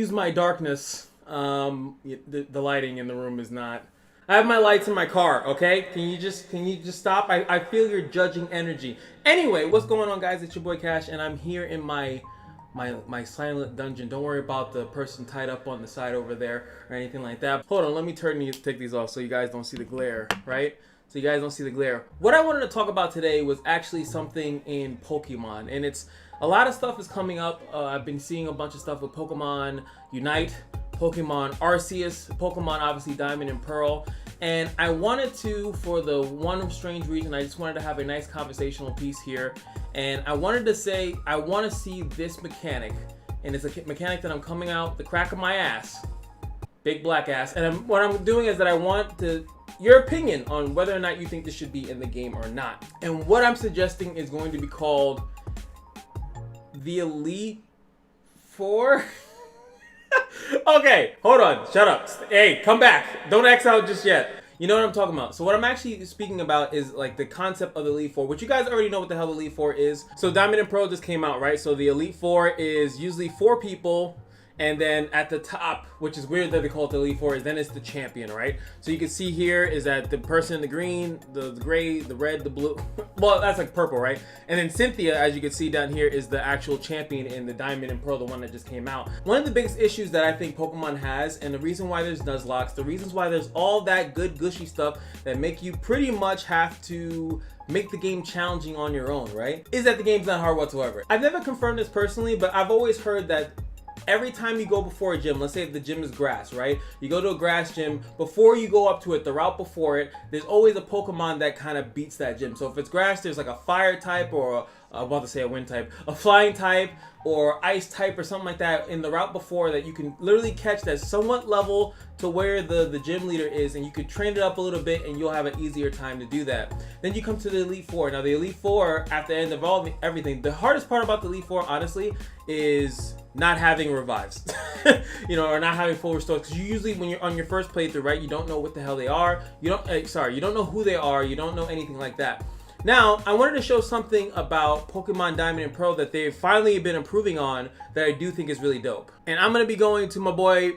excuse my darkness. The lighting in the room is not. I have my lights in my car. Okay, can you just stop? I feel your judging energy. Anyway, what's going on, guys? It's your boy Cash, and I'm here in my silent dungeon. Don't worry about the person tied up on the side over there or anything like that. Hold on, let me take these off so you guys don't see the glare, right? So you guys don't see the glare. What I wanted to talk about today was actually something in Pokemon, and it's a lot of stuff is coming up. I've been seeing a bunch of stuff with Pokemon Unite, Pokemon Arceus, Pokemon obviously Diamond and Pearl, and I wanted to, for the one strange reason, I just wanted to have a nice conversational piece here, and I wanted to say I want to see this mechanic, and it's a mechanic that I'm coming out the crack of my ass, big black ass, and what I'm doing is that I want your opinion on whether or not you think this should be in the game or not. And what I'm suggesting is going to be called the Elite Four. Okay, hold on, shut up. Hey, come back. Don't X out just yet. You know what I'm talking about. So what I'm actually speaking about is like the concept of the Elite Four, which you guys already know what the hell the Elite Four is. So Diamond and Pearl just came out, right? So the Elite Four is usually 4 people. And then at the top, which is weird that they call it the Elite Four, is then it's the champion, right? So you can see here is that the person in the green, the gray, the red, the blue. Well, that's like purple, right? And then Cynthia, as you can see down here, is the actual champion in the Diamond and Pearl, the one that just came out. One of the biggest issues that I think Pokemon has, and the reason why there's Nuzlocke, the reasons why there's all that good gushy stuff that make you pretty much have to make the game challenging on your own, right? Is that the game's not hard whatsoever. I've never confirmed this personally, but I've always heard that every time you go before a gym, let's say if the gym is grass, right? You go to a grass gym, before you go up to it, the route before it, there's always a Pokemon that kind of beats that gym. So if it's grass, there's like a fire type or I'm about to say a wind type, a flying type or ice type or something like that in the route before that you can literally catch that's somewhat level to where the gym leader is, and you could train it up a little bit and you'll have an easier time to do that. Then you come to the Elite Four. Now the Elite Four, at the end of everything, the hardest part about the Elite Four, honestly, is not having revives, you know, or not having full restores. Because you usually, when you're on your first playthrough, right, you don't know what the hell they are. You don't know who they are. You don't know anything like that. Now, I wanted to show something about Pokemon Diamond and Pearl that they've finally been improving on that I do think is really dope. And I'm going to be going to my boy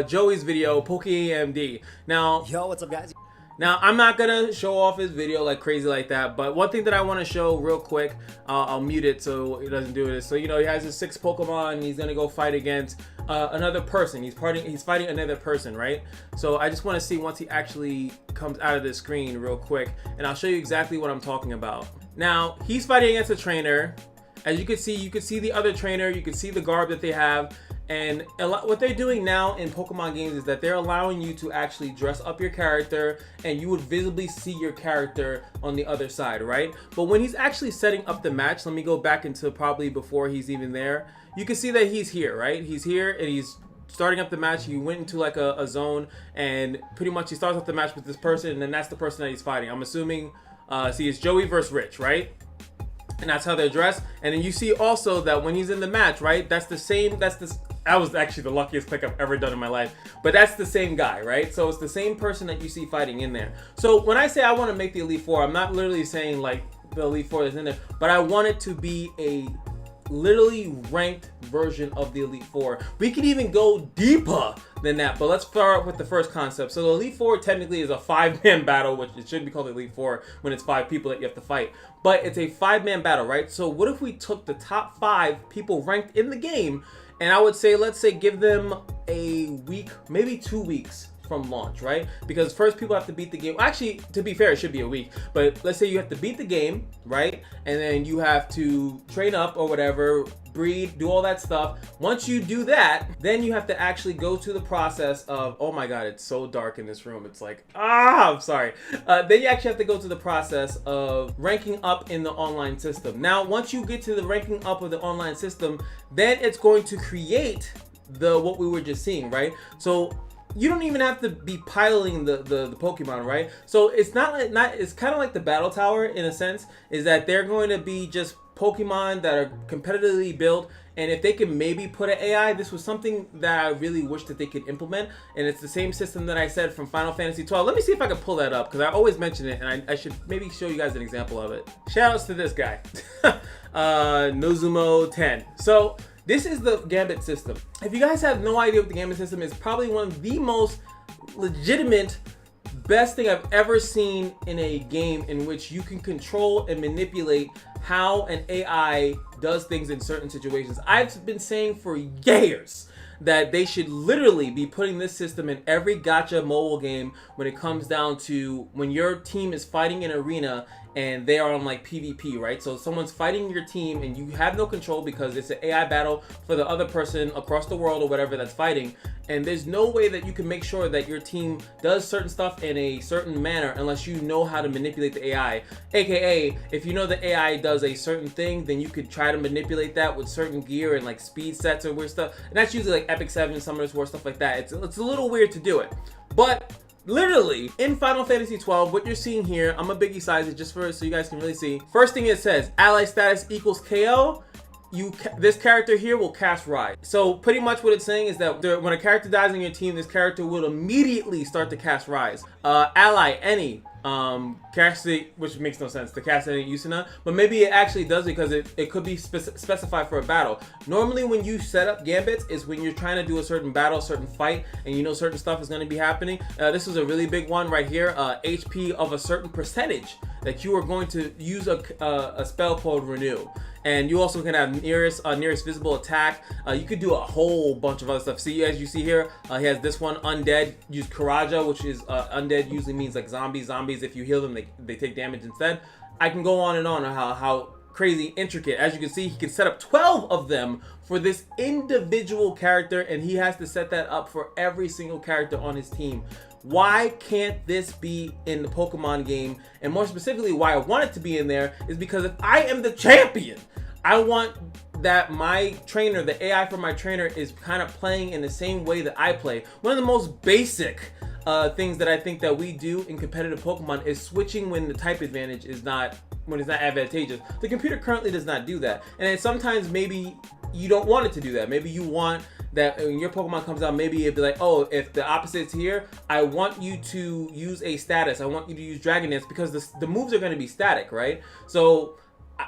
Joey's video, PokeAMD. Now, yo, what's up, guys? Now, I'm not going to show off his video like crazy like that, but one thing that I want to show real quick, I'll mute it so it doesn't do this. So, you know, he has his 6 Pokemon, and he's going to go fight against another person. He's fighting another person, right? So I just want to see once he actually comes out of the screen real quick, and I'll show you exactly what I'm talking about. Now, he's fighting against a trainer. As you can see the other trainer, you can see the garb that they have. And what they're doing now in Pokemon games is that they're allowing you to actually dress up your character, and you would visibly see your character on the other side, right? But when he's actually setting up the match, let me go back into probably before he's even there. You can see that he's here, right? He's here and he's starting up the match. He went into like a zone, and pretty much he starts up the match with this person, and then that's the person that he's fighting. I'm assuming, see, it's Joey versus Rich, right? And that's how they're dressed. And then you see also that when he's in the match, right? That was actually the luckiest pick I've ever done in my life. But that's the same guy, right? So it's the same person that you see fighting in there. So when I say I want to make the Elite Four, I'm not literally saying like the Elite Four is in there, but I want it to be a literally ranked version of the Elite Four. We could even go deeper than that, but let's start with the first concept. So the Elite Four technically is a 5-man battle, which it should be called the Elite Four when it's 5 people that you have to fight. But it's a 5-man battle, right? So what if we took the top 5 people ranked in the game, and I would say, let's say, give them a week, maybe 2 weeks from launch, right? Because first people have to beat the game. Actually, to be fair, it should be a week, but let's say you have to beat the game, right? And then you have to train up or whatever, breed, do all that stuff. Once you do that, then you have to actually go to the process of, oh my god, it's so dark in this room. It's like, I'm sorry. Then you actually have to go to the process of ranking up in the online system. Now, once you get to the ranking up of the online system, then it's going to create what we were just seeing, right? So you don't even have to be piloting the Pokemon, right? So it's it's kind of like the Battle Tower in a sense, is that they're going to be just Pokemon that are competitively built, and if they can maybe put an AI, this was something that I really wish that they could implement, and it's the same system that I said from Final Fantasy 12. Let me see if I can pull that up, because I always mention it, and I should maybe show you guys an example of it. Shoutouts to this guy, Nozumo 10. So This is the Gambit system. If you guys have no idea what the Gambit system is, probably one of the most legitimate, best thing I've ever seen in a game in which you can control and manipulate how an AI does things in certain situations. I've been saying for years that they should literally be putting this system in every gacha mobile game when it comes down to when your team is fighting in an arena and they are on like PvP, right? So someone's fighting your team and you have no control because it's an AI battle for the other person across the world or whatever that's fighting, and there's no way that you can make sure that your team does certain stuff in a certain manner unless you know how to manipulate the AI. AKA, if you know the AI does a certain thing, then you could try to manipulate that with certain gear and like speed sets or weird stuff. And that's usually like Epic 7, Summoners War, stuff like that. It's a little weird to do it. But literally, in Final Fantasy 12, what you're seeing here, I'm gonna biggie size it just for so you guys can really see. First thing it says, ally status equals KO. This character here will cast Rise. So pretty much what it's saying is that when a character dies on your team, this character will immediately start to cast Rise. Ally, any. Cast it, which makes no sense to cast any Usuna, but maybe it actually does it because it could be specified for a battle. Normally when you set up gambits is when you're trying to do a certain battle, certain fight, and you know certain stuff is going to be happening. This is a really big one right here, HP of a certain percentage that you are going to use a spell called Renew. And you also can have nearest visible attack. You could do a whole bunch of other stuff. See, as you see here, he has this one, Undead. Use Karaja, which is Undead usually means like zombies. If you heal them, they take damage instead. I can go on and on how crazy intricate. As you can see, he can set up 12 of them for this individual character, and he has to set that up for every single character on his team. Why can't this be in the Pokemon game? And more specifically, why I want it to be in there is because if I am the champion, I want that my trainer, the AI for my trainer, is kind of playing in the same way that I play. One of the most basic things that I think that we do in competitive Pokemon is switching when the type advantage is not, when it's not advantageous. The computer currently does not do that. And then sometimes maybe you don't want it to do that. Maybe you want that when your Pokemon comes out, maybe it'd be like, oh, if the opposite's here, I want you to use a status. I want you to use Dragon Dance because the moves are going to be static, right? So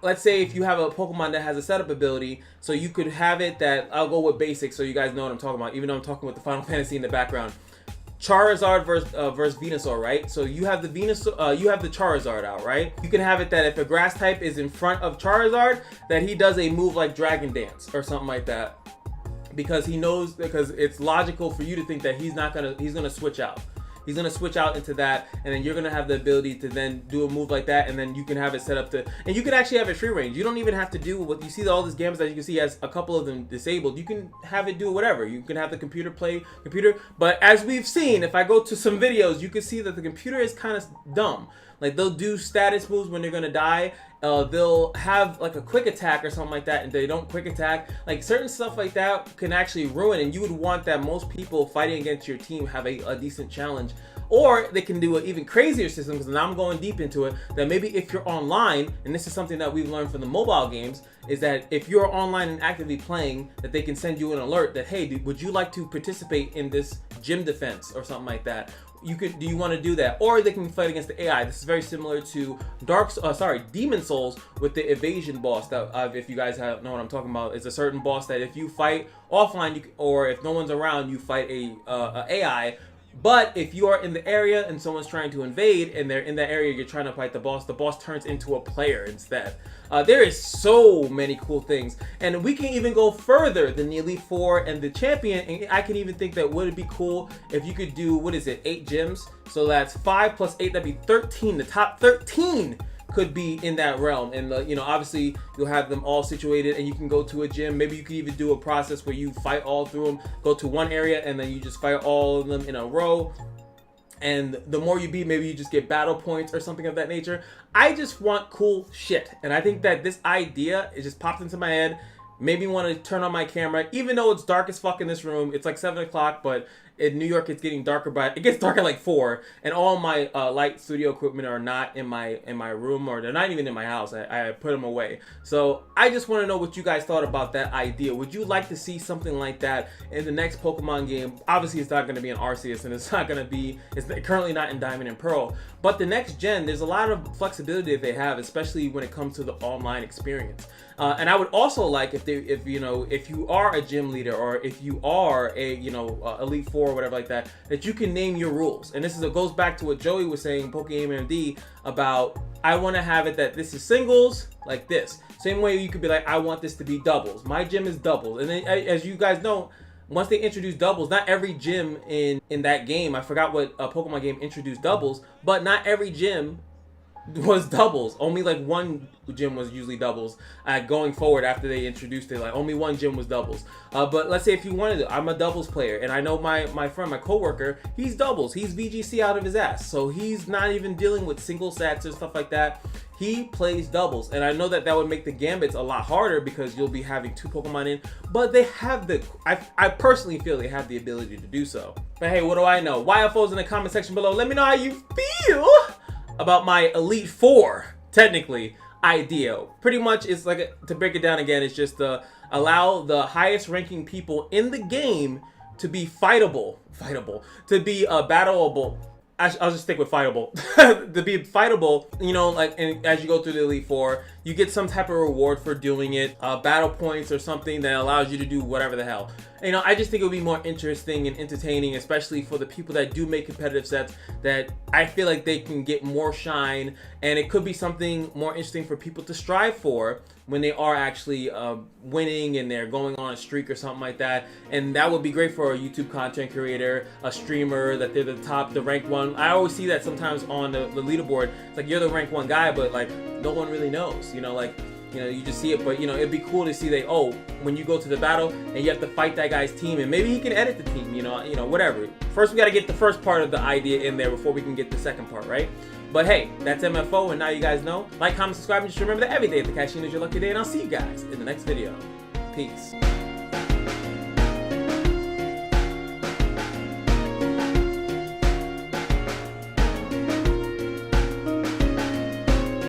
let's say if you have a Pokemon that has a setup ability, so you could have it that, I'll go with basic so you guys know what I'm talking about, even though I'm talking with the Final Fantasy in the background. Charizard versus Venusaur, right? So you have the you have the Charizard out, right? You can have it that if a grass type is in front of Charizard, that he does a move like Dragon Dance or something like that, because he knows, because it's logical for you to think that he's gonna switch out. He's gonna switch out into that, and then you're gonna have the ability to then do a move like that, and then you can have it set up to, and you can actually have it free range. You don't even have to do what you see. All these games that you can see has a couple of them disabled. You can have it do whatever. You can have the computer play computer. But as we've seen, if I go to some videos, you can see that the computer is kind of dumb. Like they'll do status moves when they're gonna die. They'll have like a quick attack or something like that, and they don't quick attack. Like certain stuff like that can actually ruin, and you would want that most people fighting against your team have a decent challenge. Or they can do an even crazier system, because now I'm going deep into it, that maybe if you're online, and this is something that we've learned from the mobile games, is that if you're online and actively playing, that they can send you an alert that, hey, would you like to participate in this gym defense or something like that? Do you want to do that? Or they can fight against the AI. This is very similar to Demon Souls with the evasion boss. That if you guys know what I'm talking about, it's a certain boss that if you fight offline, or if no one's around, you fight a AI. But if you are in the area and someone's trying to invade and they're in that area, you're trying to fight the boss turns into a player instead. There is so many cool things, and we can even go further than the Elite Four and the Champion. And I can even think that would it be cool if you could do, what is it, 8 gyms? So that's 5 plus 8, that'd be 13. The top 13 could be in that realm, and obviously you'll have them all situated, and you can go to a gym. Maybe you could even do a process where you fight all through them, go to one area, and then you just fight all of them in a row. And the more you beat, maybe you just get battle points or something of that nature. I just want cool shit, and I think that this idea, it just popped into my head. Made me want to turn on my camera, even though it's dark as fuck in this room. It's like 7 o'clock, but in New York it's getting darker, but it gets dark at like 4, and all my light studio equipment are not in my room, or they're not even in my house. I put them away. So I just want to know what you guys thought about that idea. Would you like to see something like that in the next Pokemon game? Obviously it's not going to be in Arceus, and it's currently not in Diamond and Pearl, but the next gen, there's a lot of flexibility that they have, especially when it comes to the online experience. And I would also like if you are a gym leader, or if you are a Elite Four or whatever like that, that you can name your rules. And goes back to what Joey was saying, PokeMMD, about I want to have it that this is singles like this. Same way you could be like, I want this to be doubles. My gym is doubles. And then, as you guys know, once they introduce doubles, not every gym in that game, I forgot what Pokemon game introduced doubles, but not every gym was doubles. Only like one gym was usually doubles. Going forward, after they introduced it, like only one gym was doubles. But let's say if you wanted to, I'm a doubles player, and I know my friend, my coworker, he's doubles. He's VGC out of his ass, so he's not even dealing with single sets and stuff like that. He plays doubles, and I know that would make the Gambits a lot harder because you'll be having 2 Pokemon in, but they have I personally feel they have the ability to do so. But hey, what do I know? YFO's in the comment section below. Let me know how you feel about my Elite Four, technically, idea. Pretty much, it's like, to break it down again, it's just allow the highest ranking people in the game to be fightable, to be battleable. I'll just stick with fightable. To be fightable, and as you go through the Elite Four, you get some type of reward for doing it, battle points or something that allows you to do whatever the hell. I just think it would be more interesting and entertaining, especially for the people that do make competitive sets, that I feel like they can get more shine, and it could be something more interesting for people to strive for when they are actually winning and they're going on a streak or something like that. And that would be great for a YouTube content creator, a streamer, that they're the rank 1. I always see that sometimes on the leaderboard. It's like, you're the rank 1 guy, but like no one really knows, you just see it. But it'd be cool to see that, oh, when you go to the battle and you have to fight that guy's team, and maybe he can edit the team, whatever. First we got to get the first part of the idea in there before we can get the second part, right? But hey, that's MFO, and now you guys know. Like, comment, subscribe, and just remember that every day at the Kashino is your lucky day, and I'll see you guys in the next video. Peace.